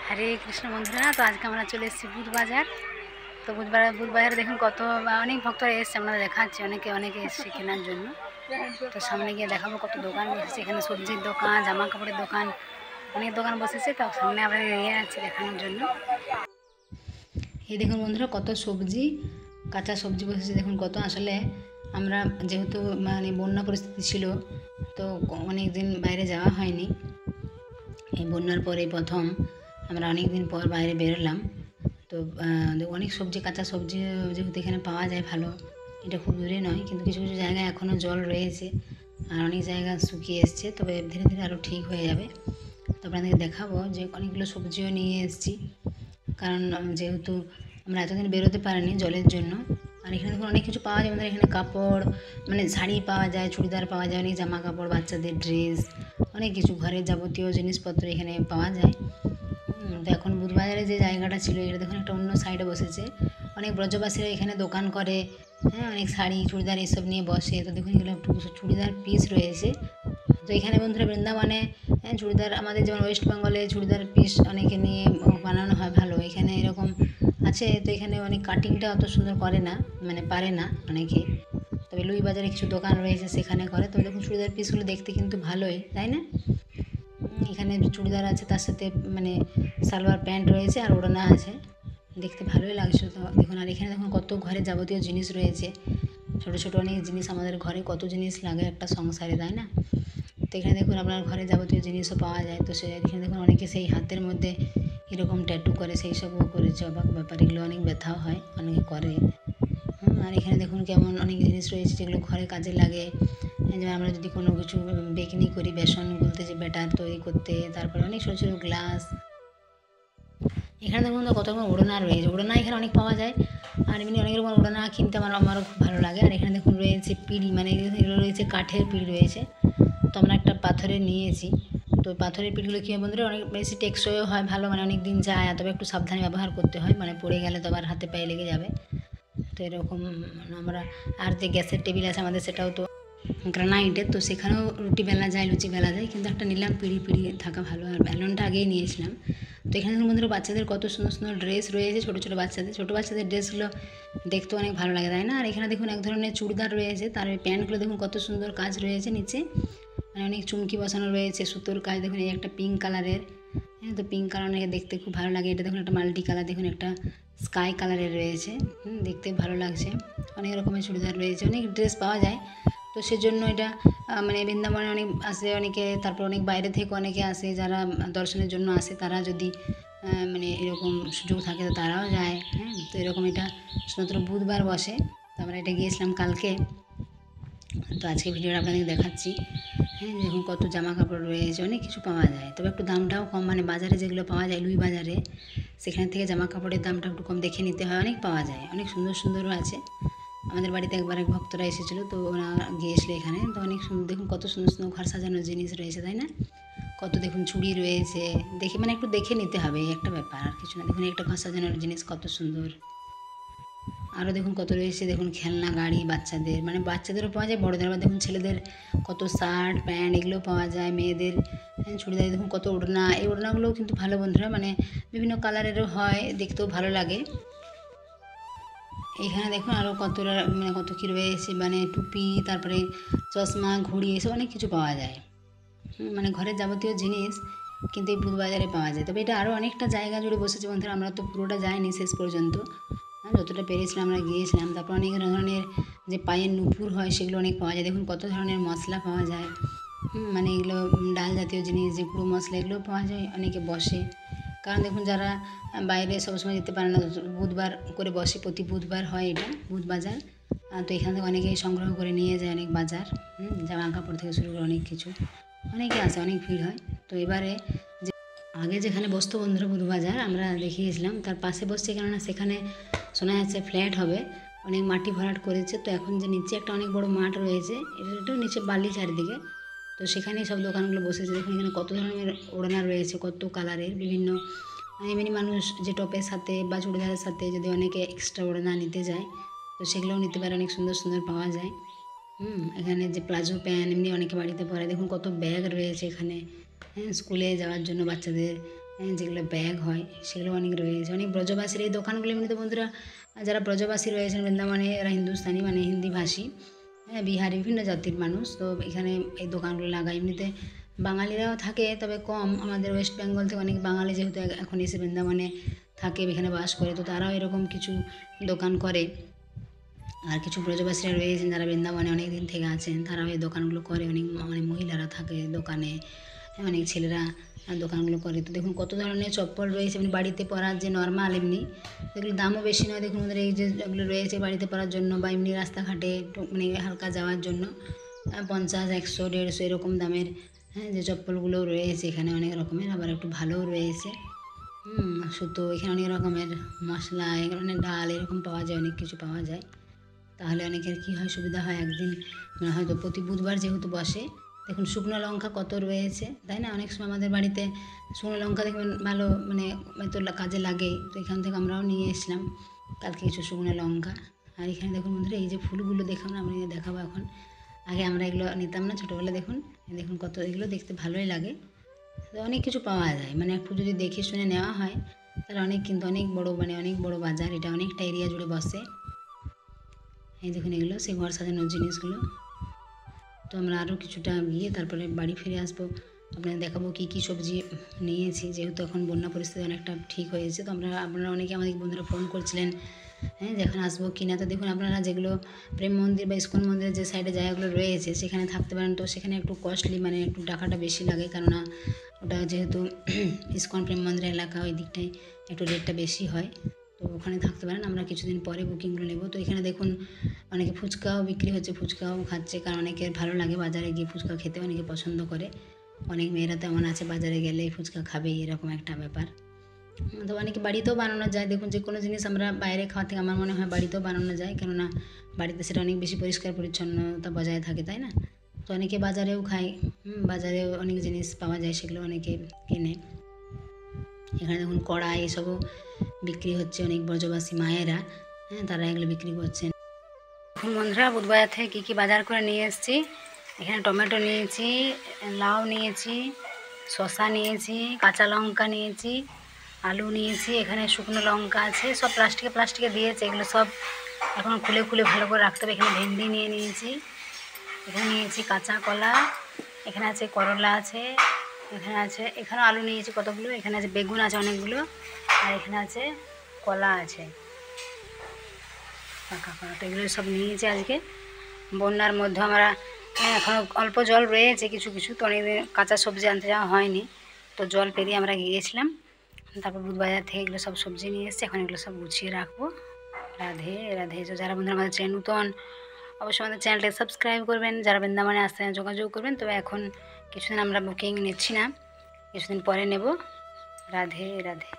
হরে কৃষ্ণ বন্ধুরা, তো আজকে আমরা চলে এসেছি বুধ বাজার। তো বুধবাজারে দেখুন কত অনেক ভক্তরা এসছে, আমরা দেখাচ্ছি, অনেকে এসছে কেনার জন্য। তো সামনে গিয়ে দেখাবো কত দোকান বসেছে এখানে, সবজির দোকান, জামা কাপড়ের দোকান, অনেক দোকান বসেছে। তো সামনে আমরা নিয়ে যাচ্ছি দেখানোর জন্য। এই দেখুন বন্ধুরা, কত সবজি, কাঁচা সবজি বসেছে দেখুন কত। আসলে আমরা যেহেতু মানে বন্যা পরিস্থিতি ছিল, তো অনেক দিন বাইরে যাওয়া হয়নি। এই বন্যার পরে প্রথম আমরা অনেক দিন পর বাইরে বেরোলাম। তো অনেক সবজি, কাঁচা সবজি যেহেতু এখানে পাওয়া যায় ভালো, এটা খুব দূরে নয়, কিন্তু কিছু কিছু জায়গায় এখনও জল রয়েছে আর অনেক জায়গা শুকিয়ে এসছে, তবে ধীরে ধীরে আরও ঠিক হয়ে যাবে। তো আপনাদেরকে দেখাবো যে অনেকগুলো সবজিও নিয়ে এসেছি, কারণ যেহেতু আমরা এতদিন বেরোতে পারিনি জলের জন্য। আর এখানে দেখুন অনেক কিছু পাওয়া যায় আমাদের এখানে, কাপড় মানে শাড়ি পাওয়া যায়, চুড়িদার পাওয়া যায়, অনেক জামা কাপড়, বাচ্চাদের ড্রেস, অনেক কিছু ঘরের যাবতীয় জিনিসপত্র এখানে পাওয়া যায়। তো এখন বুধবাজারে যে জায়গাটা ছিল, এটা দেখুন একটা অন্য সাইডে বসেছে। অনেক ব্রজবাসীরা এখানে দোকান করে, হ্যাঁ, অনেক শাড়ি চুড়িদার এসব নিয়ে বসে। তো দেখুন এগুলো একটু চুড়িদার পিস রয়েছে। তো এখানে বন্ধুরা বৃন্দাবনে চুড়িদার, আমাদের যেমন ওয়েস্ট বেঙ্গলে চুড়িদার পিস অনেকে নিয়ে বানানো হয় ভালো, এখানে এরকম আছে। তো এখানে অনেক কাটিংটা অত সুন্দর করে না, মানে পারে না অনেকে, তবে লুই বাজারে কিছু দোকান রয়েছে সেখানে করে। তো দেখুন চুড়িদার পিসগুলো দেখতে কিন্তু ভালোই, তাই না? এখানে চুড়িদার আছে, তার সাথে মানে সালোয়ার প্যান্ট রয়েছে আর ওড়না আছে, দেখতে ভালোই লাগছে। তো দেখুন, আর এখানে দেখুন কত ঘরে যাবতীয় জিনিস রয়েছে, ছোটো ছোটো অনেক জিনিস। আমাদের ঘরে কত জিনিস লাগে একটা সংসারে, তাই না? তো এখানে দেখুন আপনার ঘরে যাবতীয় জিনিসও পাওয়া যায়। তো এখানে দেখুন অনেকে সেই হাতের মধ্যে এরকম ট্যাটু করে, সেই সবও করেছে, অবাক ব্যাপার। এগুলো অনেক ব্যথাও হয়, অনেকে করে। আর এখানে দেখুন কেমন অনেক জিনিস রয়েছে যেগুলো ঘরে কাজে লাগে। যেমন আমরা যদি কোনো কিছু বেকনি করি, বেসন গুলতে, যে ব্যাটার তৈরি করতে, তারপরে অনেক ছোটো ছোটো গ্লাস। এখানে দেখুন তো কত রকম ওড়না রয়েছে, ওড়না এখানে অনেক পাওয়া যায়। আর এমনি অনেক রকম ওড়না কিনতে আমারও খুব ভালো লাগে। আর এখানে দেখুন রয়েছে পিঁড়ি, মানে এগুলো রয়েছে কাঠের পিঁড়ি রয়েছে। তো আমরা একটা পাথরের নিয়েছি। তো পাথরের পিঁড়িগুলো কী হয় বন্ধুরা, অনেক বেশি টেকসইও হয়, ভালো, মানে অনেক দিন যায়, তবে একটু সাবধানে ব্যবহার করতে হয়, মানে পড়ে গেলে তো আবার হাতে পায়ে লেগে যাবে। তো এরকম আমরা, আর যে গ্যাসের টেবিল আছে আমাদের, সেটাও তো গ্রানাইটের, তো সেখানেও রুটি বেলা যায়, লুচি বেলা যায়, কিন্তু একটা নিলাম পিঁড়ি থাকা ভালো। আর ব্যালনটা আগেই নিয়েছিলাম। তো এখানে বন্ধুরা বাচ্চাদের কত সুন্দর সুন্দর ড্রেস রয়েছে, ছোটো বাচ্চাদের ড্রেসগুলো দেখতে অনেক ভালো লাগে, তাই না? আর এখানে দেখুন এক ধরনের চুড়িদার রয়েছে, তার ওই প্যান্টগুলো দেখুন কত সুন্দর কাজ রয়েছে নিচে, মানে অনেক চুমকি বসানো রয়েছে, সুতোর কাজ। দেখুন এই একটা পিঙ্ক কালারের, হ্যাঁ, তো পিঙ্ক কালার দেখতে খুব ভালো লাগে। এটা দেখুন একটা মাল্টি কালার, দেখুন একটা স্কাই কালারের রয়েছে, দেখতে ভালো লাগছে। অনেক রকমের চুড়িদার রয়েছে, অনেক ড্রেস পাওয়া যায়। তো সেজন্য এটা মানে বৃন্দাবনে অনেক আসে অনেকে, তারপর অনেক বাইরে থেকে অনেকে আসে, যারা দর্শনের জন্য আসে, তারা যদি মানে এরকম সুযোগ থাকে তো তারাও যায়। হ্যাঁ, তো এরকম এটা শুধুমাত্র বুধবার বসে। তো আমরা এটা গিয়েছিলাম কালকে। তো আজকে ভিডিওটা আপনাদের দেখাচ্ছি। হ্যাঁ, দেখুন কত জামা কাপড় রয়েছে, অনেক কিছু পাওয়া যায়, তবে একটু দামটাও কম, মানে বাজারে যেগুলো পাওয়া যায় লুই বাজারে, সেখান থেকে জামা কাপড়ের দামটা একটু কম দেখে নিতে হয়। অনেক পাওয়া যায়, অনেক সুন্দর সুন্দরও আছে। আমাদের বাড়িতে একবার এক ভক্তরা এসেছিলো, তো ওরা গিয়েছিলো এখানে। তো অনেক সুন্দর, দেখুন কত সুন্দর সুন্দর ঘর সাজানোর জিনিস রয়েছে, তাই না? কত দেখুন চুড়ি রয়েছে, দেখে মানে একটু দেখে নিতে হবে, এই একটা ব্যাপার, আর কিছু না। দেখুন একটা ঘর সাজানোর জিনিস কত সুন্দর। আরও দেখুন কত রয়েছে, দেখুন খেলনা গাড়ি বাচ্চাদের, মানে বাচ্চাদেরও পাওয়া যায়, বড়দের। আবার দেখুন ছেলেদের কত শার্ট প্যান্ট এগুলো পাওয়া যায়, মেয়েদের চুড়িদার। দেখুন কত ওড়না, এই ওড়নাগুলোও কিন্তু ভালো বন্ধুরা, মানে বিভিন্ন কালারেরও হয়, দেখতেও ভালো লাগে। এখানে দেখুন আরও কতটা, মানে কত কী রয়েছে, মানে টুপি, তারপরে চশমা, ঘড়ি, এসব অনেক কিছু পাওয়া যায়। মানে ঘরের যাবতীয় জিনিস কিন্তু এই বুধবাজারে পাওয়া যায়। তবে এটা আরও অনেকটা জায়গা জুড়ে বসেছে বন্ধুরা, আমরা তো পুরোটা যাইনি শেষ পর্যন্ত, যতটা পেরেছিলাম আমরা গিয়েছিলাম। তারপর অনেক ধরনের যে পায়ের নুপুর হয়, সেগুলো অনেক পাওয়া যায়। দেখুন কত ধরনের মশলা পাওয়া যায়, মানে এগুলো ডাল জাতীয় জিনিস, যে গুঁড়ো মশলা, এগুলোও পাওয়া যায়। অনেকে বসে, কারণ দেখুন যারা বাইরে সবসময় যেতে পারে না, বুধবার করে বসে, প্রতি বুধবার হয় এটা বুধ বাজার। তো এখান থেকে অনেকেই সংগ্রহ করে নিয়ে যায়, অনেক বাজার, জামা কাপড় থেকে শুরু করে অনেক কিছু, অনেকে আসে, অনেক ভিড় হয়। তো এবারে যে আগে যেখানে বসতো বন্ধুরা বুধবাজার, আমরা দেখিয়েছিলাম, তার পাশে বসছে, কেননা সেখানে শোনা যাচ্ছে ফ্ল্যাট হবে, অনেক মাটি ভরাট করেছে। তো এখন যে নিচে একটা অনেক বড় মাঠ রয়েছে, এটাও নিচে বালি চারিদিকে, তো সেখানেই সব দোকানগুলো বসেছে। দেখুন এখানে কত ধরনের ওড়না রয়েছে, কত কালারের, বিভিন্ন, এমনি মানুষ যে টপের সাথে বা চুড়িদারের সাথে যদি অনেকে এক্সট্রা ওড়না নিতে যায়, তো সেগুলোও নিতে পারে, অনেক সুন্দর সুন্দর পাওয়া যায়। এখানে যে প্লাজো প্যান্ট এমনি অনেকে বাড়িতে পরে। দেখুন কত ব্যাগ রয়েছে এখানে, হ্যাঁ, স্কুলে যাওয়ার জন্য বাচ্চাদের, যেগুলো ব্যাগ হয় সেগুলো অনেক রয়েছে। অনেক ব্রজবাসীর এই দোকানগুলো এমনিতে বন্ধুরা যারা ব্রজবাসী রয়েছেন বৃন্দাবনে এরা হিন্দুস্তানি মানে হিন্দিভাষী, বিহারি বিভিন্ন জাতির মানুষ। তো এখানে এই দোকানগুলো লাগায়। এমনিতে বাঙালিরাও থাকে তবে কম। আমাদের ওয়েস্ট বেঙ্গল থেকে অনেক বাঙালি যেহেতু এখন এসে বৃন্দাবনে থাকে, এখানে বাস করে, তো তারাও এরকম কিছু দোকান করে। আর কিছু ব্রজবাসীরা রয়েছেন যারা বৃন্দাবনে অনেক দিন থেকে আছেন, তারাও এই দোকানগুলো করে। অনেক মানে মহিলারা থাকে দোকানে, অনেক ছেলেরা দোকানগুলো করে। তো দেখুন কত ধরনের চপ্পল রয়েছে, মানে বাড়িতে পরার যে নর্মাল এমনি, এগুলো দামও বেশি নয়। দেখুন আমাদের এই যেগুলো রয়েছে বাড়িতে পরার জন্য বা এমনি রাস্তাঘাটে মানে হালকা যাওয়ার জন্য 50, 100, 150 এরকম দামের যে চপ্পলগুলো রয়েছে এখানে অনেক রকমের, আবার একটু ভালোও রয়েছে। সুতো, এখানে অনেক রকমের মশলা, এখানে ডাল এরকম পাওয়া যায়, অনেক কিছু পাওয়া যায়। তাহলে অনেকের কী হয়, সুবিধা হয়। একদিন হয়তো প্রতি বুধবার যেহেতু বসে, দেখুন শুকনো লঙ্কা কত রয়েছে, তাই না? অনেক সময় আমাদের বাড়িতে শুকনো লঙ্কা দেখবেন ভালো মানে তো কাজে লাগেই। তো এখান থেকে আমরাও নিয়ে এসলাম কালকে কিছু শুকনো লঙ্কা। আর এখানে দেখুন বন্ধুরা এই যে ফুলগুলো দেখুন, আমি দেখাবো এখন। আগে আমরা এগুলো নিতাম না ছোটোবেলা। দেখুন দেখুন কত, এগুলো দেখতে ভালোই লাগে। তো অনেক কিছু পাওয়া যায়, মানে একটু যদি দেখে শুনে নেওয়া হয় তাহলে অনেক, কিন্তু অনেক বড় মানে অনেক বড় বাজার এটা, অনেকটা এরিয়া জুড়ে বসে। এই দেখুন এগুলো সেই ঘর সাজানোর জিনিসগুলো। তো আমরা আরও কিছুটা গিয়ে তারপরে বাড়ি ফিরে আসবো, আপনাদের দেখাবো কী কী সবজি নিয়েছি। যেহেতু এখন বন্যা পরিস্থিতি অনেকটা ঠিক হয়েছে, তো আপনারা অনেকে আমাদের বন্ধুরা ফোন করছিলেন যে এখন আসবো কি না। তো দেখুন আপনারা যেগুলো প্রেম মন্দির বা ইস্কন মন্দিরের যে সাইডে জায়গাগুলো রয়েছে সেখানে থাকতে পারেন। তো সেখানে একটু কস্টলি, মানে একটু টাকাটা বেশি লাগে, কেননা ওটা যেহেতু ইস্কন প্রেম মন্দিরের এলাকা, ওই দিকটায় একটু রেটটা বেশি হয়। তো ওখানে থাকতে পারেন। আমরা কিছুদিন পরে বুকিংগুলো নেব। তো এখানে দেখুন অনেকে ফুচকাও বিক্রি হচ্ছে, ফুচকাও খাচ্ছে, কারণ অনেকের ভালো লাগে বাজারে গিয়ে ফুচকা খেতে, অনেকে পছন্দ করে। অনেক মেয়েরা তেমন আছে বাজারে গেলে ফুচকা খাবেই, এরকম একটা ব্যাপার। তো অনেকে বাড়িতেও বানানো যায়। দেখুন যে কোনো জিনিস আমরা বাইরে খাওয়া থেকে আমার মনে হয় বাড়িতেও বানানো যায়, কেননা বাড়িতে সেটা অনেক বেশি পরিষ্কার পরিচ্ছন্নতা বজায় থাকে, তাই না? তো অনেকে বাজারেও খায়, বাজারেও অনেক জিনিস পাওয়া যায়, সেগুলো অনেকে কেনে। এখানে দেখুন কড়াই এসবও বিক্রি হচ্ছে, অনেক ব্রজবাসী মায়েরা তারা এগুলো বিক্রি করছেন। এখন বন্ধুরা বুধবাজার থেকে কী কী বাজার করে নিয়ে এসেছি। এখানে টমেটো নিয়েছি, লাউ নিয়েছি, শসা নিয়েছি, কাঁচা লঙ্কা নিয়েছি, আলু নিয়েছি, এখানে শুকনো লঙ্কা আছে, সব প্লাস্টিকে দিয়েছে। এগুলো সব এখন খুলে খুলে ভালো করে রাখতে হবে। এখানে ভেন্ডি নিয়ে নিয়েছি, এখানে নিয়েছি কাঁচা কলা, এখানে আছে করলা আছে, এখানে আলু নিয়েছি কতগুলো, এখানে আছে বেগুন আছে অনেকগুলো, আর এখানে আছে কলা আছে পাকা কলা। তো এগুলো সব নিয়েছি আজকে। বন্যার মধ্যে আমরা এখনও অল্প জল রয়েছে কিছু কিছু, তো অনেকদিন কাঁচা সবজি আনতে যাওয়া হয়নি, তো জল পেরিয়ে আমরা গিয়েছিলাম। তারপর বুধবাজার থেকে এগুলো সব সবজি নিয়ে এসেছি, এখন এগুলো সব গুছিয়ে রাখবো। রাধে রাধে। তো যারা বন্ধুরা আমাদের চ্যানেল নতুন, অবশ্যই আমাদের চ্যানেলটাকে সাবস্ক্রাইব করবেন। যারা বৃন্দাবনে আসতে যোগাযোগ করবেন। তবে এখন কিছুদিন আমরা বুকিং নিচ্ছি না, কিছুদিন পরে নেব। রাধে রাধে।